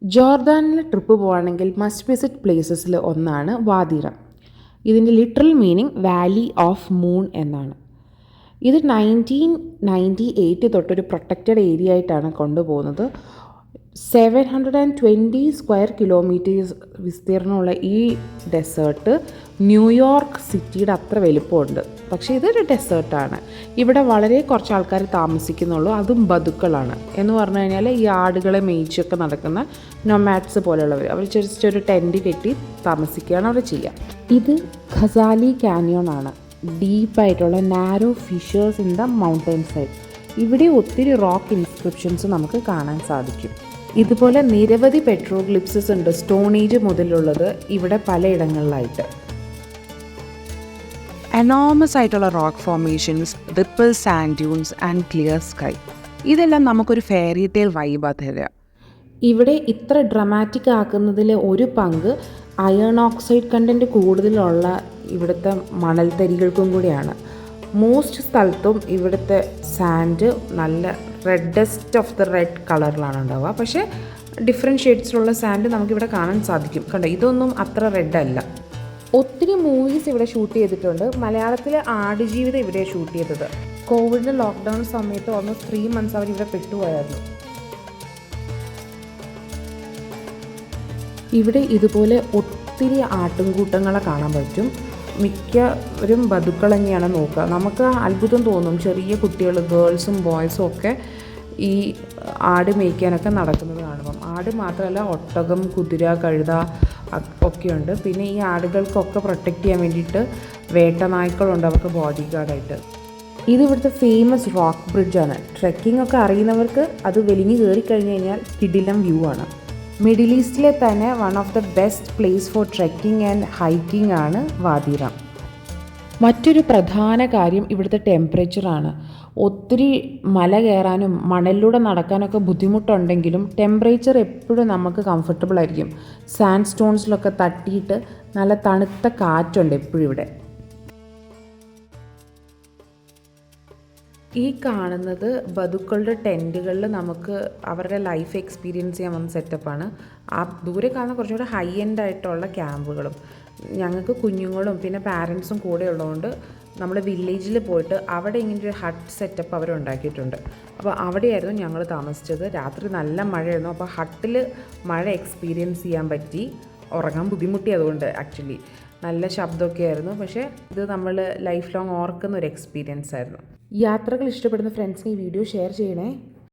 ജോർദാനിൽ trip പോവുകയാണെങ്കിൽ must visit പ്ലേസസിൽ ഒന്നാണ് വാദി rum. ഇതിൻ്റെ literal meaning Valley of moon എന്നാണ്. ഇത് 1998 തൊട്ടൊരു പ്രൊട്ടക്റ്റഡ് ഏരിയ ആയിട്ടാണ് കൊണ്ടുപോകുന്നത്. 720 സ്ക്വയർ കിലോമീറ്റേഴ്സ് വിസ്തീർണമുള്ള ഈ ഡെസേർട്ട് ന്യൂയോർക്ക് സിറ്റിയുടെ അത്ര വലിപ്പമുണ്ട്. പക്ഷേ ഇതൊരു ഡെസേർട്ടാണ്. ഇവിടെ വളരെ കുറച്ച് ആൾക്കാർ താമസിക്കുന്നുള്ളൂ, അതും ബതുക്കളാണ്. എന്ന് പറഞ്ഞു കഴിഞ്ഞാൽ ഈ ആടുകളെ മേയിച്ചൊക്കെ നടക്കുന്ന നൊമാഡ്സ് പോലെയുള്ളവർ. അവർ ജസ്റ്റ് ഒരു ടെൻറ്റ് കെട്ടി താമസിക്കുകയാണ് അവർ ചെയ്യുക. ഇത് ഖസാലി കാനിയോൺ ആണ്. ഡീപ്പായിട്ടുള്ള narrow fissures in the mountain side. ഇവിടെ ഒത്തിരി റോക്ക് ഇൻസ്ക്രിപ്ഷൻസ് നമുക്ക് കാണാൻ സാധിക്കും. ഇതുപോലെ നിരവധി പെട്രോഗ്ലിപ്സസ് ഉണ്ട്, സ്റ്റോൺ ഏജ് മുതലുള്ളത് ഇവിടെ പലയിടങ്ങളിലായിട്ട്. എനോമസ് ആയിട്ടുള്ള rock formations, ripple sand dunes and clear sky, ഇതെല്ലാം നമുക്കൊരു ഫെയറി ടെയിൽ വൈബാണ് തരിക. ഇവിടെ ഇത്ര ഡ്രമാറ്റിക് ആക്കുന്നതിൽ ഒരു പങ്ക് അയേൺ ഓക്സൈഡ് കണ്ടൻറ്റ് കൂടുതലുള്ള ഇവിടുത്തെ മണൽത്തരികൾക്കും കൂടിയാണ്. മോസ്റ്റ് സ്ഥലത്തും ഇവിടുത്തെ സാൻഡ് നല്ല റെഡസ്റ്റ് ഓഫ് ദ റെഡ് കളറിലാണ് ഉണ്ടാവുക. പക്ഷേ ഡിഫറെൻറ്റ് ഷെയ്ഡ്സിലുള്ള സാൻഡ് നമുക്കിവിടെ കാണാൻ സാധിക്കും. കണ്ടോ, ഇതൊന്നും അത്ര റെഡ് അല്ല. ഒത്തിരി മൂവീസ് ഇവിടെ ഷൂട്ട് ചെയ്തിട്ടുണ്ട്. മലയാളത്തിൽ ആടുജീവിതം ഇവിടെ ഷൂട്ട് ചെയ്തത്. കോവിഡിൻ്റെ ലോക്ക്ഡൗൺ സമയത്ത് ഓൾമോസ്റ്റ് 3 months അവരിവിടെ പെട്ടുപോയായിരുന്നു. ഇവിടെ ഇതുപോലെ ഒത്തിരി ആട്ടിൻകൂട്ടങ്ങളെ കാണാൻ പറ്റും. മിക്കവരും ബതുക്കൾ തന്നെയാണ് നോക്കുക. നമുക്ക് അത്ഭുതം തോന്നും, ചെറിയ കുട്ടികൾ, ഗേൾസും ബോയ്സും ഒക്കെ ഈ ആട് മേയ്ക്കാനൊക്കെ നടക്കുന്നത് കാണുമ്പം. ആട് മാത്രമല്ല, ഒട്ടകം, കുതിര, കഴുത ഒക്കെയുണ്ട്. പിന്നെ ഈ ആടുകൾക്കൊക്കെ പ്രൊട്ടക്റ്റ് ചെയ്യാൻ വേണ്ടിയിട്ട് വേട്ടനായ്ക്കളുണ്ട് അവർക്ക് ബോഡി ഗാർഡായിട്ട്. ഇത് ഇവിടുത്തെ ഫേമസ് റോക്ക് ബ്രിഡ്ജാണ്. ട്രെക്കിംഗ് ഒക്കെ അറിയുന്നവർക്ക് അത് വലിഞ്ഞ് കയറി കഴിഞ്ഞ് കഴിഞ്ഞാൽ കിടിലം വ്യൂ ആണ്. മിഡിൽ ഈസ്റ്റിലെ തന്നെ one of the best place for trekking and hiking ആണ് വാദി റം. മറ്റൊരു പ്രധാന കാര്യം ഇവിടുത്തെ ടെമ്പറേച്ചറാണ്. ഒത്തിരി മല കയറാനും മണലിലൂടെ നടക്കാനൊക്കെ ബുദ്ധിമുട്ടുണ്ടെങ്കിലും ടെമ്പറേച്ചർ എപ്പോഴും നമുക്ക് കംഫർട്ടബിൾ ആയിരിക്കും. സാൻഡ് സ്റ്റോൺസിലൊക്കെ തട്ടിയിട്ട് നല്ല തണുത്ത കാറ്റുണ്ട് എപ്പോഴും ഇവിടെ. ഈ കാണുന്നത് ബതുക്കളുടെ ടെൻറ്റുകളിൽ നമുക്ക് അവരുടെ ലൈഫ് എക്സ്പീരിയൻസ് ചെയ്യാൻ വന്ന സെറ്റപ്പാണ്. ആ ദൂരെ കാണുന്ന കുറച്ചുകൂടെ ഹൈ എൻഡ് ആയിട്ടുള്ള ക്യാമ്പുകളും. ഞങ്ങൾക്ക് കുഞ്ഞുങ്ങളും പിന്നെ പാരൻസും കൂടെ ഉള്ളതുകൊണ്ട് നമ്മൾ വില്ലേജിൽ പോയിട്ട് അവിടെ ഇങ്ങനൊരു ഹട്ട് സെറ്റപ്പ് അവരുണ്ടാക്കിയിട്ടുണ്ട്. അപ്പോൾ അവിടെയായിരുന്നു ഞങ്ങൾ താമസിച്ചത്. രാത്രി നല്ല മഴയായിരുന്നു. അപ്പോൾ ഹട്ടിൽ മഴ എക്സ്പീരിയൻസ് ചെയ്യാൻ പറ്റി. ഉറങ്ങാൻ ബുദ്ധിമുട്ടി അതുകൊണ്ട് ആക്ച്വലി. നല്ല ശബ്ദമൊക്കെ ആയിരുന്നു. പക്ഷേ ഇത് നമ്മൾ ലൈഫ് ലോങ് ഓർക്കുന്ന ഒരു എക്സ്പീരിയൻസ് ആയിരുന്നു. യാത്രകൾ ഇഷ്ടപ്പെടുന്ന ഫ്രണ്ട്സിന് ഈ വീഡിയോ ഷെയർ ചെയ്യണേ.